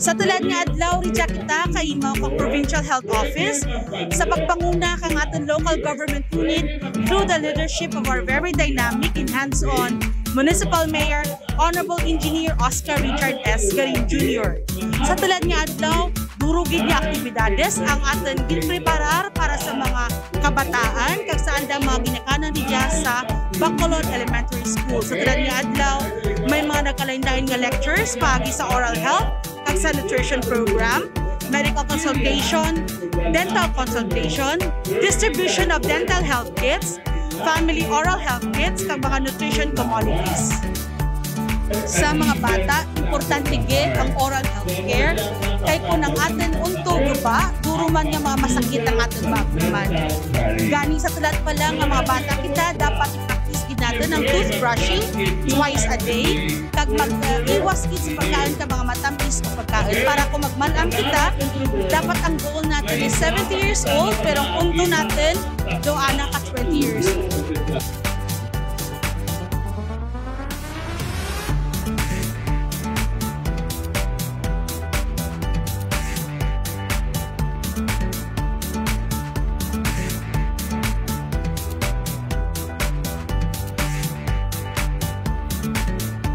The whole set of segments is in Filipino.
Sa tulad nga adlaw ridya kita kaimaw kang Provincial Health Office sa pagpanguna kang aton local government unit through the leadership of our very dynamic and hands-on Municipal Mayor Honorable Engineer Oscar Richard S. Garin Jr. Sa tulad nga adlaw, durugid nga aktibidades ang aton ginpreparar para sa mga kabataan kag saan da mga ginakanan ridya sa Bacolod Elementary School. Sa tulad nga adlaw, may mga nagkalain-lain nga lectures pagi sa oral health kag sa nutrition program, medical consultation, dental consultation, distribution of dental health kits, family oral health kits, kag mga nutrition commodities. Sa mga bata, importante gid ang oral health care kay kung ang atin untog ba, duro man nga mga masakit ang atin bagman. Gani sa tulad pa lang ang mga bata kita dapat i-practice gid natin ang toothbrushing twice a day kag mag-iwas gid sa pagkain ka mga matamis o pagkain para kung magmalam kita, dapat ang goal natin is 70 years old pero ang unto natin do anak ka 20 years old.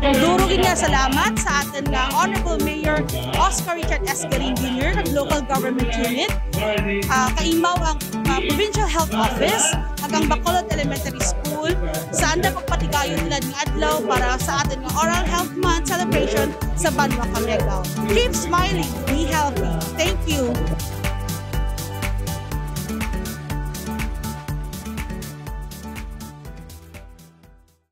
Durugin nga salamat sa atin nga Honorable Mayor Oscar Richard S. Garin Jr. ng Local Government Unit, kaimaw ang Provincial Health Office, hanggang Bacolod Elementary School, saan na pagpatigayon nila ng adlaw para sa atin nga Oral Health Month celebration sa Banwa Camegao. Keep smiling, be healthy. Thank you.